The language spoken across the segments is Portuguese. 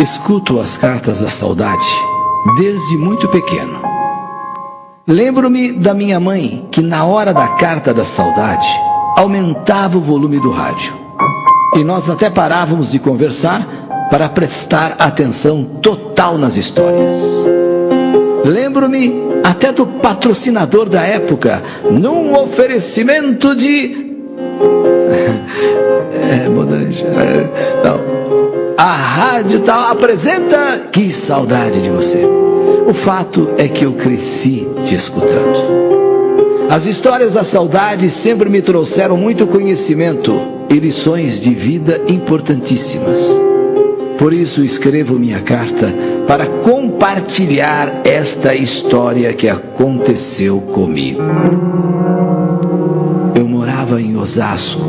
Escuto as cartas da saudade desde muito pequeno. Lembro-me da minha mãe que na hora da carta da saudade aumentava o volume do rádio. E nós até parávamos de conversar para prestar atenção total nas histórias. Lembro-me até do patrocinador da época, num oferecimento de... A rádio tal apresenta... Que saudade de você. O fato é que eu cresci te escutando. As histórias da saudade sempre me trouxeram muito conhecimento e lições de vida importantíssimas. Por isso escrevo minha carta para compartilhar esta história que aconteceu comigo. Eu morava em Osasco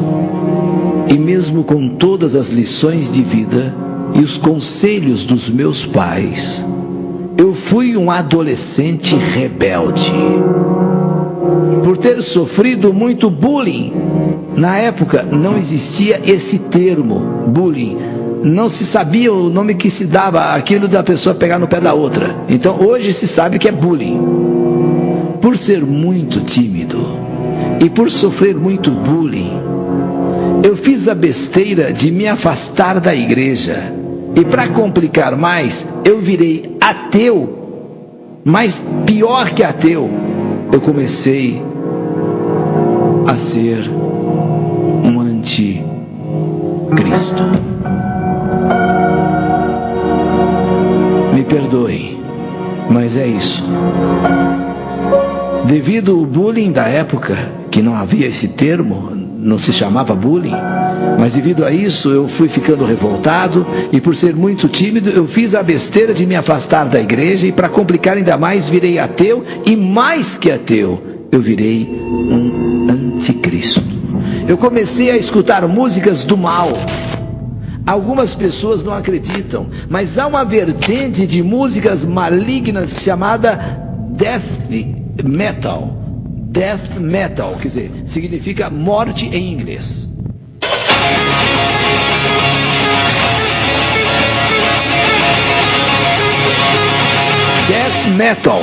e mesmo com todas as lições de vida e os conselhos dos meus pais, eu fui um adolescente rebelde. Por ter sofrido muito bullying, na época não existia esse termo, bullying. Não se sabia o nome que se dava aquilo da pessoa pegar no pé da outra. Então hoje se sabe que é bullying. Por ser muito tímido e por sofrer muito bullying, eu fiz a besteira de me afastar da igreja. E para complicar mais, eu virei ateu. Mas pior que ateu, eu comecei a ser um anticristo. Me perdoem, mas é isso. Devido ao bullying da época, que não havia esse termo, não se chamava bullying, mas devido a isso eu fui ficando revoltado e por ser muito tímido eu fiz a besteira de me afastar da igreja e para complicar ainda mais virei ateu e mais que ateu, eu virei um anticristo. Eu comecei a escutar músicas do mal. Algumas pessoas não acreditam, mas há uma vertente de músicas malignas chamada death metal. Death metal, quer dizer, significa morte em inglês. Death metal.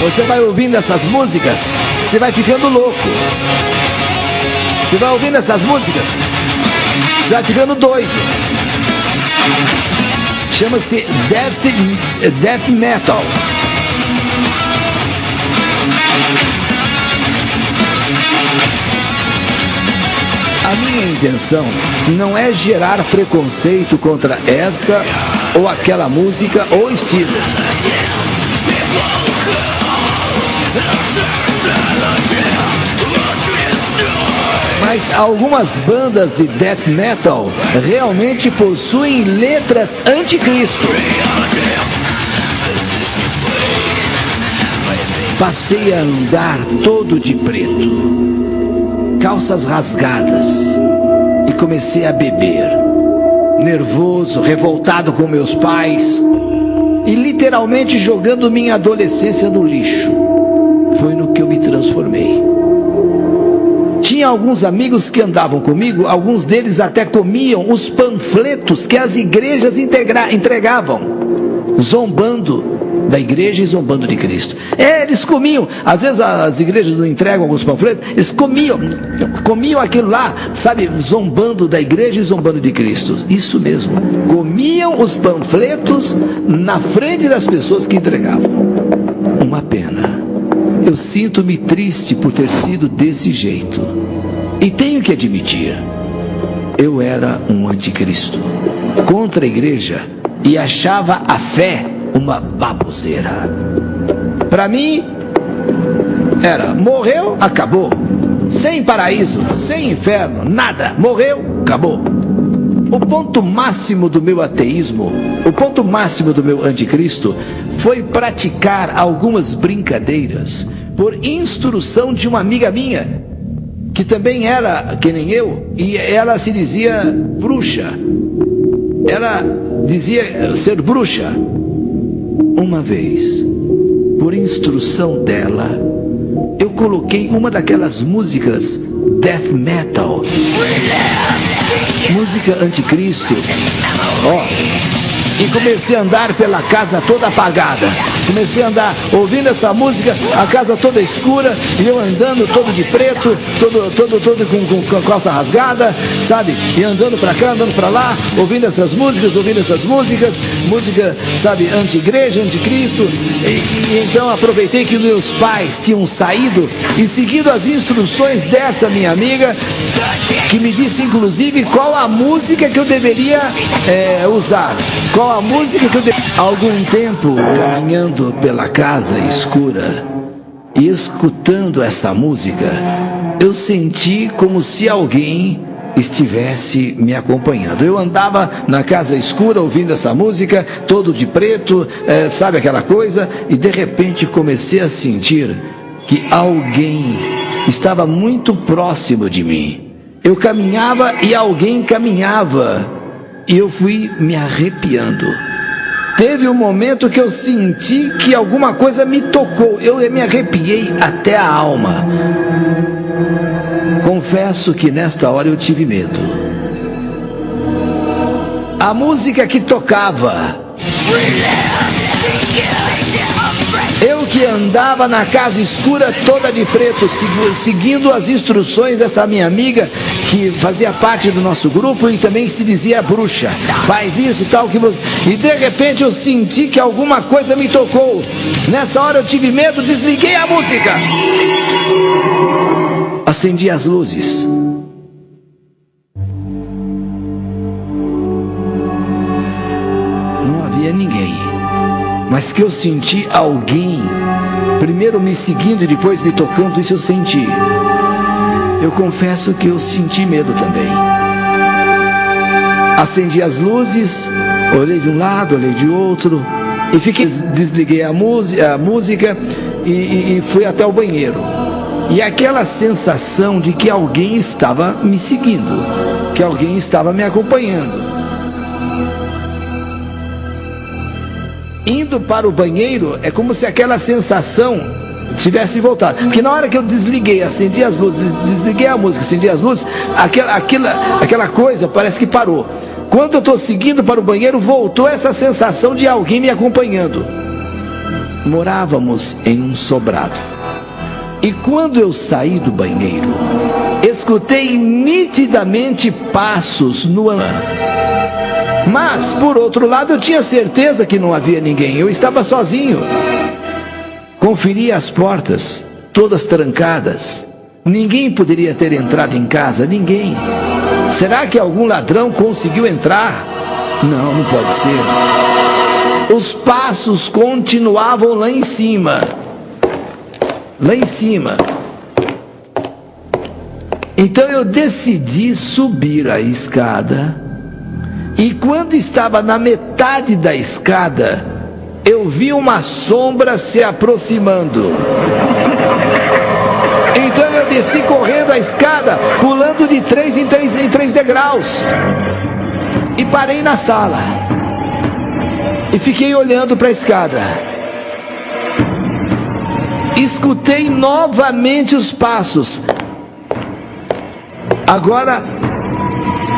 Você vai ouvindo essas músicas, você vai ficando louco. Você vai ouvindo essas músicas, você vai ficando doido. Chama-se death metal. A minha intenção não é gerar preconceito contra essa ou aquela música ou estilo. Mas algumas bandas de death metal realmente possuem letras anticristo. Passei a andar todo de preto, calças rasgadas, e comecei a beber, nervoso, revoltado com meus pais, e literalmente jogando minha adolescência no lixo. Foi no que eu me transformei. Tinha alguns amigos que andavam comigo, alguns deles até comiam os panfletos que as igrejas entregavam, zombando da igreja e zombando de Cristo. Eles comiam, às vezes as igrejas não entregam alguns panfletos, eles comiam aquilo lá, sabe, zombando da igreja e zombando de Cristo. Isso mesmo, comiam os panfletos na frente das pessoas que entregavam. Uma pena. Eu sinto-me triste por ter sido desse jeito. E tenho que admitir, eu era um anticristo, contra a igreja, e achava a fé uma baboseira. Para mim, era, morreu, acabou. Sem paraíso, sem inferno, nada. Morreu, acabou. O ponto máximo do meu ateísmo, o ponto máximo do meu anticristo, foi praticar algumas brincadeiras por instrução de uma amiga minha, que também era que nem eu, e ela se dizia bruxa. Ela dizia ser bruxa. Uma vez, por instrução dela, eu coloquei uma daquelas músicas death metal, música Anticristo. E comecei a andar pela casa toda apagada. Comecei a andar ouvindo essa música, a casa toda escura, e eu andando todo de preto, todo com calça rasgada, sabe? E andando para cá, andando para lá, ouvindo essas músicas, música, sabe, anti-igreja, anticristo. E então aproveitei que meus pais tinham saído e seguindo as instruções dessa minha amiga, que me disse inclusive qual a música que eu deveria usar. Qual a música que eu deveria... Algum tempo caminhando pela casa escura e escutando essa música, eu senti como se alguém estivesse me acompanhando. Eu andava na casa escura ouvindo essa música, todo de preto, sabe aquela coisa, e de repente comecei a sentir que alguém estava muito próximo de mim. Eu caminhava e alguém caminhava, e eu fui me arrepiando. Teve um momento que eu senti que alguma coisa me tocou, eu me arrepiei até a alma. Confesso que nesta hora eu tive medo. A música que tocava, eu que andava na casa escura toda de preto, seguindo as instruções dessa minha amiga, que fazia parte do nosso grupo e também se dizia bruxa, faz isso, tal, que você... E de repente eu senti que alguma coisa me tocou. Nessa hora eu tive medo, desliguei a música, acendi as luzes. Não havia ninguém, mas que eu senti alguém primeiro me seguindo e depois me tocando. Isso eu senti. Eu confesso que eu senti medo também. Acendi as luzes, olhei de um lado, olhei de outro, e desliguei a música e fui até o banheiro. E aquela sensação de que alguém estava me seguindo, que alguém estava me acompanhando. Indo para o banheiro, é como se aquela sensação tivesse voltado. Porque na hora que eu desliguei, acendi as luzes, desliguei a música, acendi as luzes, aquela coisa parece que parou. Quando eu estou seguindo para o banheiro, voltou essa sensação de alguém me acompanhando. Morávamos em um sobrado. E quando eu saí do banheiro, escutei nitidamente passos no andar. Mas, por outro lado, eu tinha certeza que não havia ninguém. Eu estava sozinho. Conferi as portas, todas trancadas. Ninguém poderia ter entrado em casa, ninguém. Será que algum ladrão conseguiu entrar? Não, não pode ser. Os passos continuavam lá em cima. Lá em cima. Então eu decidi subir a escada. E quando estava na metade da escada, eu vi uma sombra se aproximando. Então eu desci correndo a escada, pulando de 3 em 3 degraus. E parei na sala. E fiquei olhando para a escada. Escutei novamente os passos. Agora,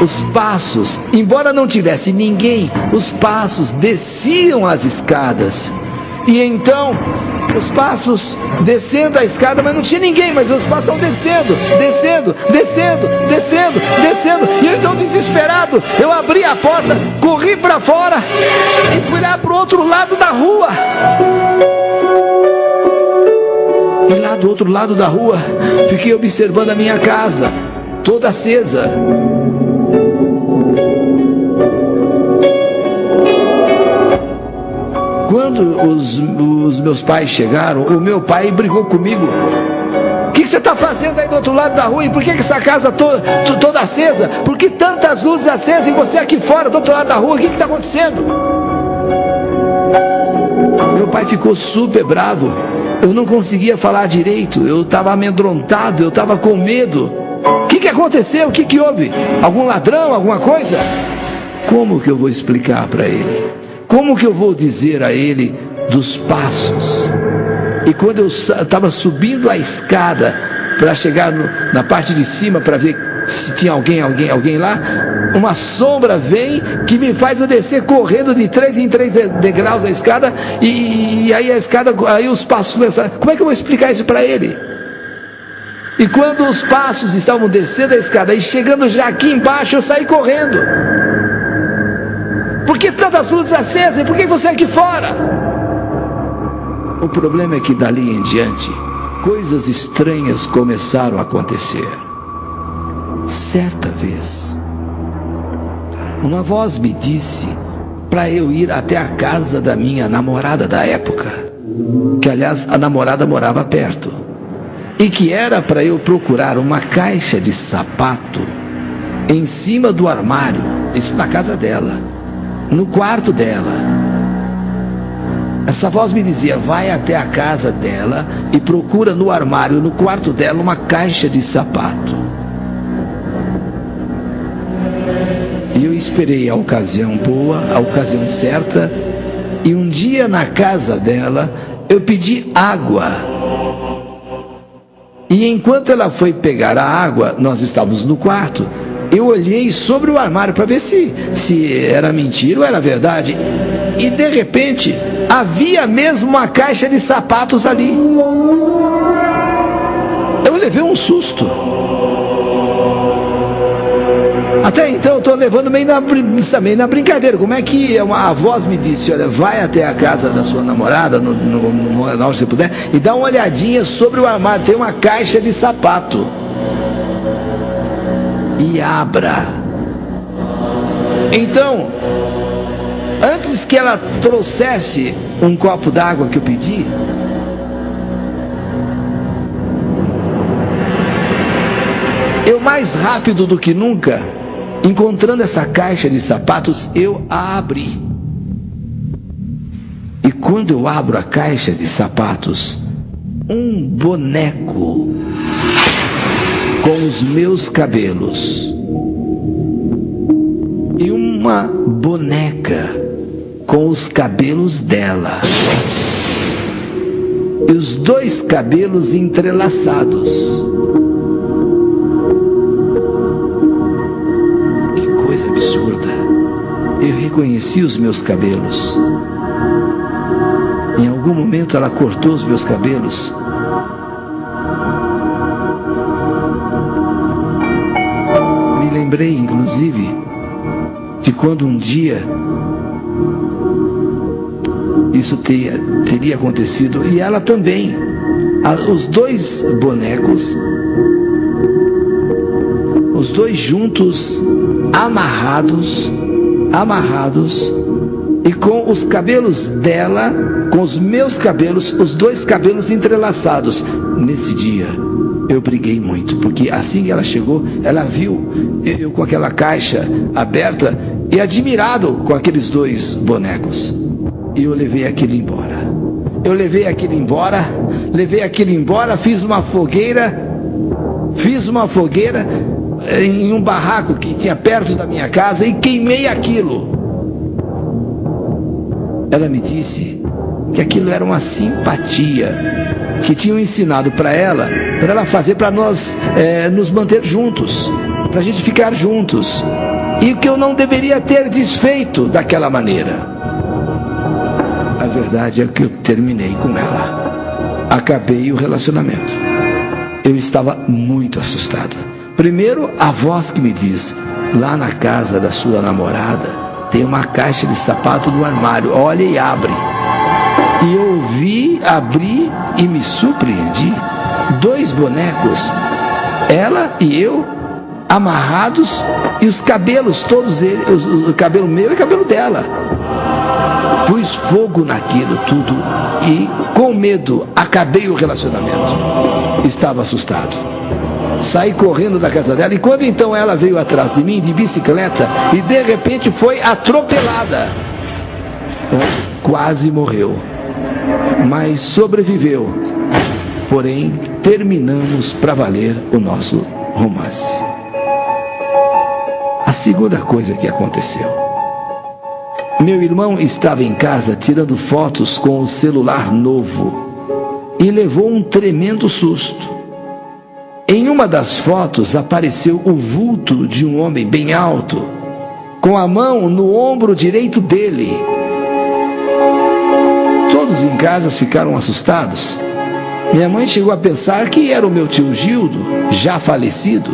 os passos, embora não tivesse ninguém, os passos desciam as escadas. E então, os passos descendo a escada, mas não tinha ninguém, mas os passos estão descendo. E então, desesperado, eu abri a porta, corri para fora e fui lá para o outro lado da rua. E lá do outro lado da rua, fiquei observando a minha casa, toda acesa. Quando os meus pais chegaram, o meu pai brigou comigo. O que você está fazendo aí do outro lado da rua? E por que essa casa toda acesa? Por que tantas luzes acesas e você aqui fora, do outro lado da rua? O que está acontecendo? Meu pai ficou super bravo. Eu não conseguia falar direito. Eu estava amedrontado, eu estava com medo. O que aconteceu? O que houve? Algum ladrão, alguma coisa? Como que eu vou explicar para ele? Como que eu vou dizer a ele dos passos? E quando eu estava subindo a escada para chegar na parte de cima para ver se tinha alguém lá, uma sombra vem que me faz eu descer correndo de 3 em 3 degraus a escada, e aí a escada, aí os passos começaram. Como é que eu vou explicar isso para ele? E quando os passos estavam descendo a escada e chegando já aqui embaixo, eu saí correndo. Por que tantas luzes acesas? E por que você é aqui fora? O problema é que dali em diante, coisas estranhas começaram a acontecer. Certa vez, uma voz me disse para eu ir até a casa da minha namorada da época, que aliás a namorada morava perto, e que era para eu procurar uma caixa de sapato em cima do armário, isso na casa dela, no quarto dela. Essa voz me dizia: vai até a casa dela e procura no armário, no quarto dela, uma caixa de sapato. E eu esperei a ocasião boa, a ocasião certa, e um dia na casa dela eu pedi água. E enquanto ela foi pegar a água, nós estávamos no quarto, eu olhei sobre o armário para ver se era mentira ou era verdade. E de repente, havia mesmo uma caixa de sapatos ali. Eu levei um susto. Até então eu estou levando meio na brincadeira. Como é que a voz me disse: olha, vai até a casa da sua namorada, na hora que você puder, e dá uma olhadinha sobre o armário, tem uma caixa de sapato. E abra. Então, antes que ela trouxesse um copo d'água que eu pedi, eu, mais rápido do que nunca, encontrando essa caixa de sapatos, eu a abri. E quando eu abro a caixa de sapatos, um boneco com os meus cabelos e uma boneca com os cabelos dela, e os dois cabelos entrelaçados. Absurda. Eu reconheci os meus cabelos. Em algum momento ela cortou os meus cabelos. Me lembrei, inclusive, de quando um dia isso teria acontecido, e ela também. Os dois bonecos, os dois juntos, amarrados, e com os cabelos dela, com os meus cabelos, os dois cabelos entrelaçados. Nesse dia eu briguei muito, porque assim que ela chegou, ela viu eu com aquela caixa aberta e admirado com aqueles dois bonecos, e eu levei aquilo embora. Fiz uma fogueira em um barraco que tinha perto da minha casa e queimei aquilo. Ela me disse que aquilo era uma simpatia que tinham ensinado para ela fazer para nós nos manter juntos, para a gente ficar juntos, e que eu não deveria ter desfeito daquela maneira. A verdade é que eu terminei com ela, acabei o relacionamento. Eu estava muito assustado. Primeiro, a voz que me diz: lá na casa da sua namorada tem uma caixa de sapato no armário, olha e abre. E eu ouvi, abri e me surpreendi. Dois bonecos, ela e eu, amarrados, e os cabelos, todos eles, o cabelo meu e o cabelo dela. Pus fogo naquilo tudo e, com medo, acabei o relacionamento. Estava assustado. Saí correndo da casa dela, e quando então ela veio atrás de mim de bicicleta e de repente foi atropelada, quase morreu, mas sobreviveu. Porém, terminamos para valer o nosso romance. A segunda coisa que aconteceu: meu irmão estava em casa tirando fotos com o celular novo e levou um tremendo susto. Em uma das fotos apareceu o vulto de um homem bem alto, com a mão no ombro direito dele. Todos em casa ficaram assustados. Minha mãe chegou a pensar que era o meu tio Gildo, já falecido.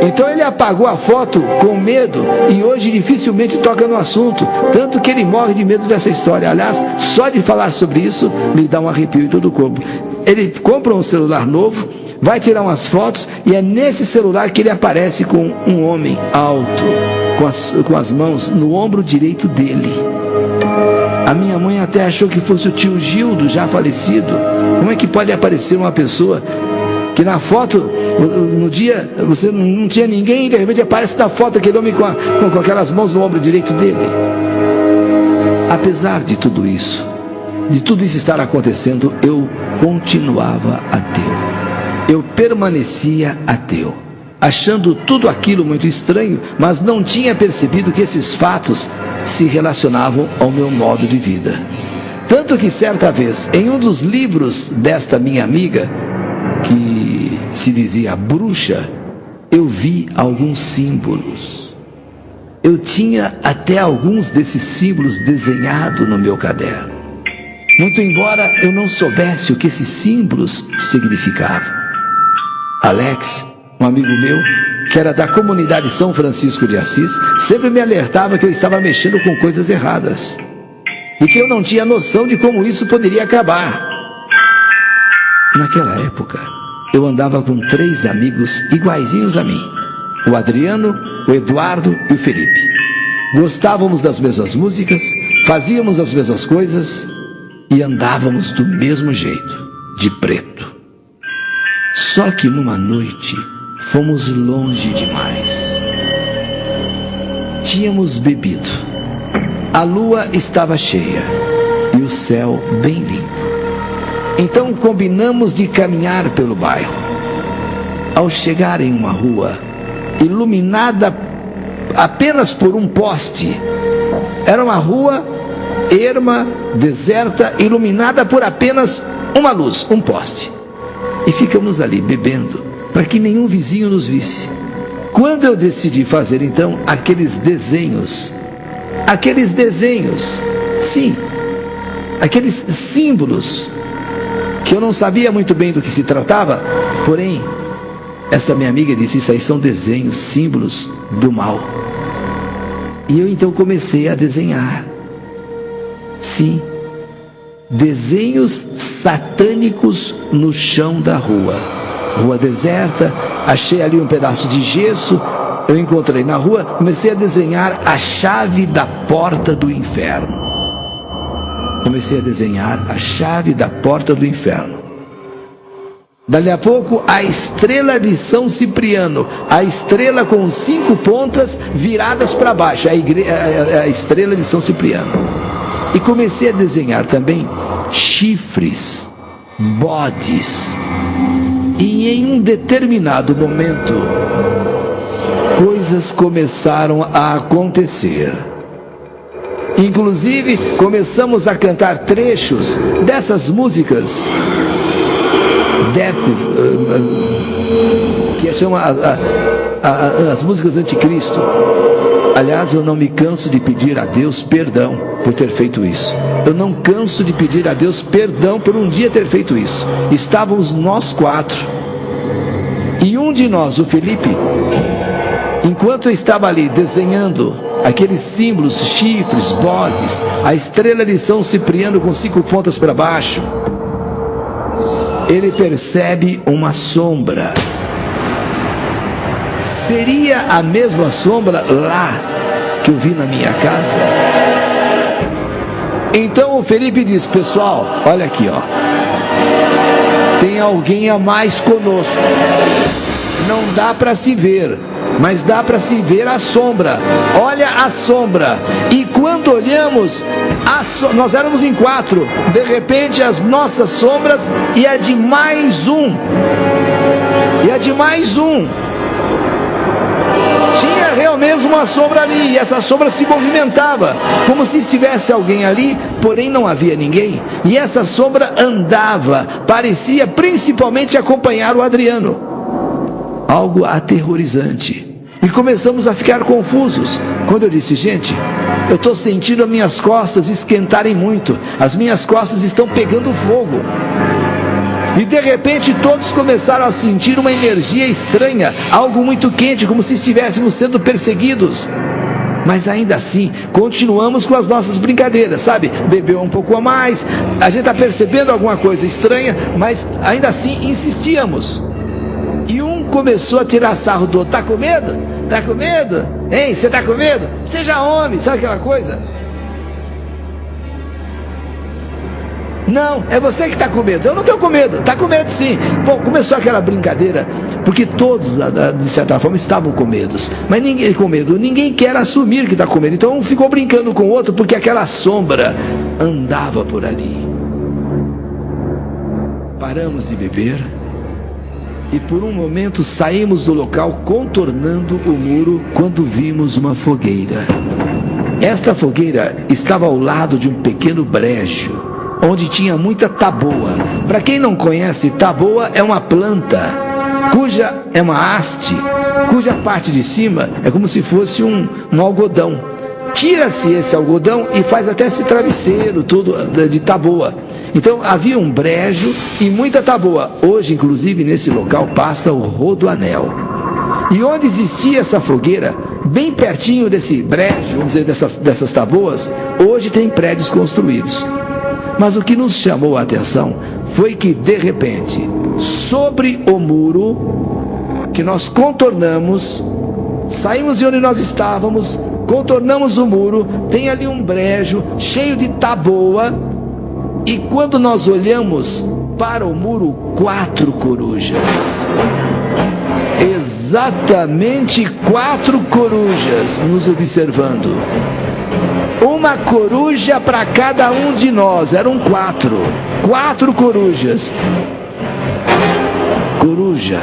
Então ele apagou a foto com medo e hoje dificilmente toca no assunto, tanto que ele morre de medo dessa história. Aliás, só de falar sobre isso me dá um arrepio em todo o corpo. Ele compra um celular novo, vai tirar umas fotos e é nesse celular que ele aparece com um homem alto, com as mãos no ombro direito dele. A minha mãe até achou que fosse o tio Gildo, já falecido. Como é que pode aparecer uma pessoa que na foto, no dia, você não tinha ninguém, e de repente aparece na foto aquele homem com aquelas mãos no ombro direito dele? Apesar de tudo isso estar acontecendo, eu continuava ateu. Eu permanecia ateu, achando tudo aquilo muito estranho, mas não tinha percebido que esses fatos se relacionavam ao meu modo de vida. Tanto que certa vez, em um dos livros desta minha amiga, que se dizia bruxa, eu vi alguns símbolos. Eu tinha até alguns desses símbolos desenhados no meu caderno. Muito embora eu não soubesse o que esses símbolos significavam. Alex, um amigo meu, que era da comunidade São Francisco de Assis, sempre me alertava que eu estava mexendo com coisas erradas e que eu não tinha noção de como isso poderia acabar. Naquela época, eu andava com 3 amigos iguaizinhos a mim: o Adriano, o Eduardo e o Felipe. Gostávamos das mesmas músicas, fazíamos as mesmas coisas e andávamos do mesmo jeito, de preto. Só que numa noite, fomos longe demais. Tínhamos bebido. A lua estava cheia e o céu bem limpo. Então combinamos de caminhar pelo bairro. Ao chegar em uma rua iluminada apenas por um poste, era uma rua erma, deserta, iluminada por apenas uma luz, um poste. E ficamos ali bebendo, para que nenhum vizinho nos visse. Quando eu decidi fazer então aqueles desenhos, sim, aqueles símbolos, que eu não sabia muito bem do que se tratava, porém, essa minha amiga disse: isso aí são desenhos, símbolos do mal. E eu então comecei a desenhar, sim, desenhos satânicos no chão da rua. Rua deserta, achei ali um pedaço de gesso, eu encontrei na rua, comecei a desenhar a chave da porta do inferno. Comecei a desenhar a chave da porta do inferno. Dali a pouco, a estrela de São Cipriano, a estrela com 5 pontas viradas para baixo, a estrela de São Cipriano. E comecei a desenhar também chifres, bodes. E em um determinado momento, coisas começaram a acontecer. Inclusive, começamos a cantar trechos dessas músicas que chamam as músicas anticristo. Aliás, eu não me canso de pedir a Deus perdão por ter feito isso. Eu não canso de pedir a Deus perdão por um dia ter feito isso. Estávamos nós 4. E um de nós, o Felipe, enquanto eu estava ali desenhando aqueles símbolos, chifres, bodes, a estrela de São Cipriano com 5 pontas para baixo, ele percebe uma sombra. Seria a mesma sombra lá que eu vi na minha casa? Então o Felipe diz: pessoal, olha aqui, ó, tem alguém a mais conosco. Não dá para se ver, mas dá para se ver a sombra. Olha a sombra. E quando olhamos, nós éramos em 4. De repente as nossas sombras e a de mais um. E a de mais um. Tinha realmente uma sombra ali, e essa sombra se movimentava, como se estivesse alguém ali, porém não havia ninguém. E essa sombra andava, parecia principalmente acompanhar o Adriano. Algo aterrorizante. E começamos a ficar confusos. Quando eu disse, gente, eu estou sentindo as minhas costas esquentarem muito. As minhas costas estão pegando fogo. E de repente todos começaram a sentir uma energia estranha, algo muito quente, como se estivéssemos sendo perseguidos. Mas ainda assim, continuamos com as nossas brincadeiras, sabe? Bebeu um pouco a mais, a gente está percebendo alguma coisa estranha, mas ainda assim insistíamos. E um começou a tirar sarro do outro. Tá com medo? Tá com medo? Hein, você tá com medo? Seja homem, sabe aquela coisa? Não, é você que está com medo. Eu não estou com medo. Está com medo sim. Bom, começou aquela brincadeira, porque todos, de certa forma, estavam com medo. Mas ninguém com medo. Ninguém quer assumir que está com medo. Então um ficou brincando com o outro, porque aquela sombra andava por ali. Paramos de beber. E por um momento saímos do local contornando o muro quando vimos uma fogueira. Esta fogueira estava ao lado de um pequeno brejo, onde tinha muita taboa. Para quem não conhece, taboa é uma planta, cuja é uma haste, cuja parte de cima é como se fosse um algodão. Tira-se esse algodão e faz até esse travesseiro tudo de taboa. Então havia um brejo e muita taboa. Hoje, inclusive, nesse local passa o Rodoanel. E onde existia essa fogueira, bem pertinho desse brejo, vamos dizer, dessas taboas, hoje tem prédios construídos. Mas o que nos chamou a atenção foi que, de repente, sobre o muro, que nós contornamos, saímos de onde nós estávamos, contornamos o muro, tem ali um brejo cheio de taboa, e quando nós olhamos para o muro, 4 corujas. Exatamente 4 corujas nos observando. Uma coruja para cada um de nós. Eram 4. 4 corujas. Coruja,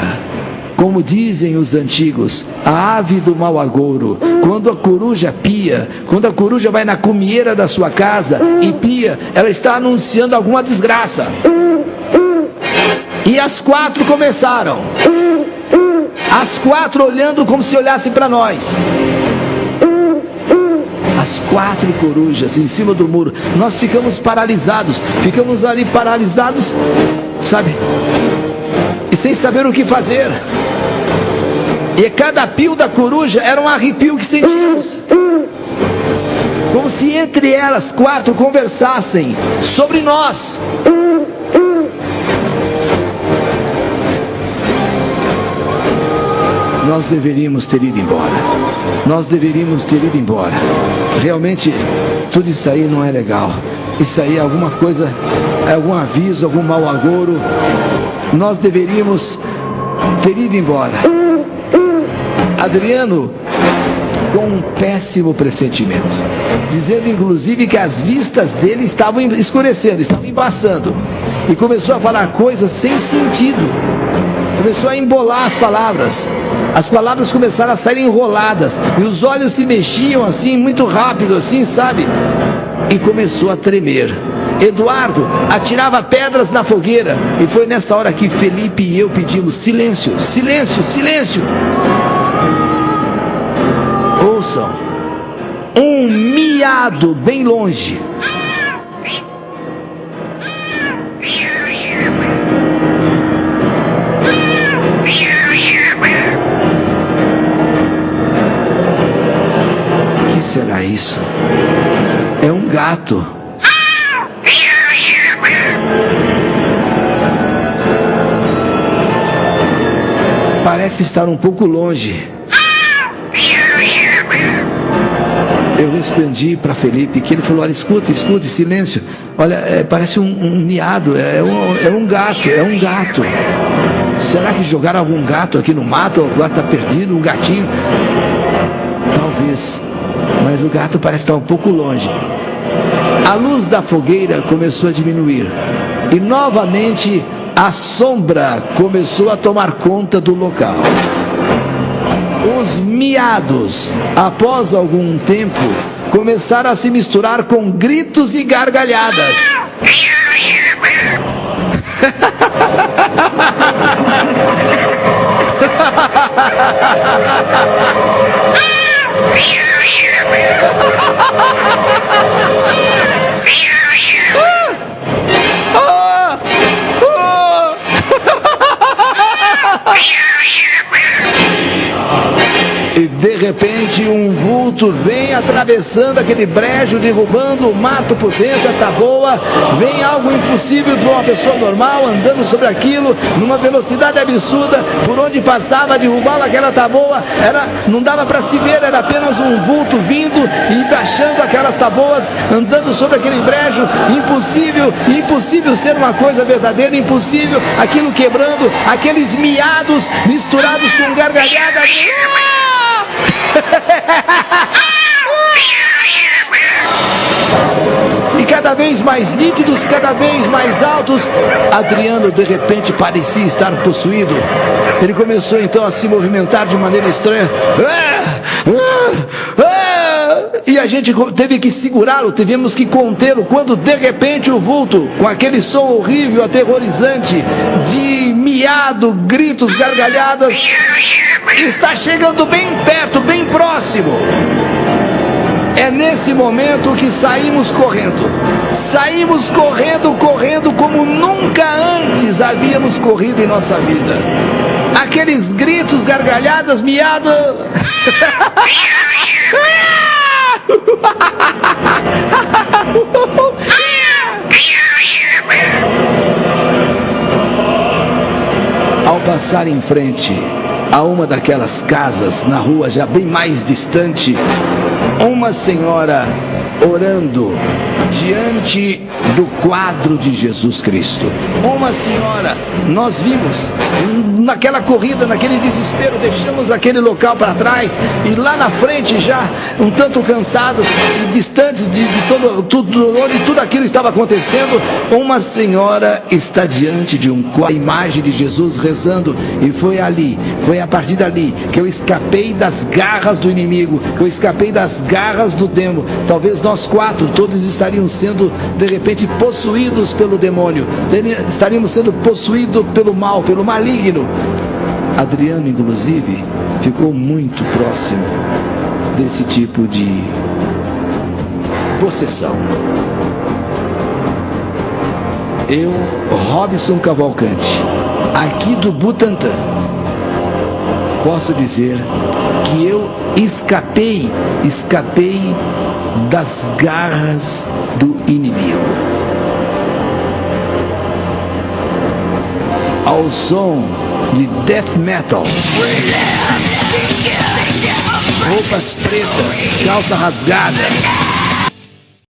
como dizem os antigos, a ave do mau agouro. Quando a coruja pia, quando a coruja vai na cumieira da sua casa e pia, ela está anunciando alguma desgraça. E as 4 começaram. As 4 olhando como se olhassem para nós. As 4 corujas em cima do muro. Nós ficamos paralisados. Ficamos ali paralisados, sabe? E sem saber o que fazer. E cada pio da coruja era um arrepio que sentíamos. Como se entre elas 4 conversassem sobre nós. Nós deveríamos ter ido embora. Nós deveríamos ter ido embora. Realmente, tudo isso aí não é legal. Isso aí é alguma coisa, é algum aviso, algum mau agouro. Nós deveríamos ter ido embora. Adriano, com um péssimo pressentimento, dizendo inclusive que as vistas dele estavam escurecendo, estavam embaçando, e começou a falar coisas sem sentido. Começou a embolar as palavras. As palavras começaram a sair enroladas, e os olhos se mexiam assim, muito rápido, assim, sabe? E começou a tremer. Eduardo atirava pedras na fogueira, e foi nessa hora que Felipe e eu pedimos silêncio, silêncio, silêncio. Ouçam, um miado bem longe. O que será isso? É um gato. Parece estar um pouco longe. Eu respondi para Felipe, que ele falou, olha, escute, silêncio. Olha, parece um miado, é um gato, é um gato. Será que jogaram algum gato aqui no mato? O gato está perdido, um gatinho? Talvez, mas o gato parece estar um pouco longe. A luz da fogueira começou a diminuir, e novamente a sombra começou a tomar conta do local. Os miados, após algum tempo, começaram a se misturar com gritos e gargalhadas. E de repente um vulto vem atravessando aquele brejo, derrubando o mato por dentro, a taboa. Vem algo impossível para uma pessoa normal, andando sobre aquilo, numa velocidade absurda. Por onde passava, derrubava aquela taboa, não dava para se ver, era apenas um vulto vindo e baixando aquelas taboas, andando sobre aquele brejo. Impossível ser uma coisa verdadeira, impossível, aquilo quebrando, aqueles miados misturados com gargalhadas. E cada vez mais nítidos, cada vez mais altos. Adriano de repente parecia estar possuído. Ele começou então a se movimentar de maneira estranha. E a gente teve que segurá-lo, tivemos que contê-lo, quando de repente o vulto, com aquele som horrível, aterrorizante, de miado, gritos, gargalhadas, está chegando bem perto, bem próximo. É nesse momento que saímos correndo como nunca antes havíamos corrido em nossa vida. Aqueles gritos, gargalhadas, miado. Ao passar em frente a uma daquelas casas, na rua já bem mais distante, uma senhora orando diante do quadro de Jesus Cristo. Uma senhora, nós vimos naquela corrida, naquele desespero, deixamos aquele local para trás e lá na frente, já um tanto cansados e distantes de onde tudo aquilo estava acontecendo, uma senhora está diante de a imagem de Jesus rezando. E foi a partir dali que eu escapei das garras do inimigo, que eu escapei das garras do demo. Talvez nós quatro, todos estaríamos sendo de repente possuídos pelo demônio, estaríamos sendo possuídos pelo mal, pelo maligno. Adriano, inclusive, ficou muito próximo desse tipo de possessão. Eu, Robson Cavalcante, aqui do Butantã, posso dizer que eu escapei das garras do inimigo. Ao som de death metal, roupas pretas, calça rasgada,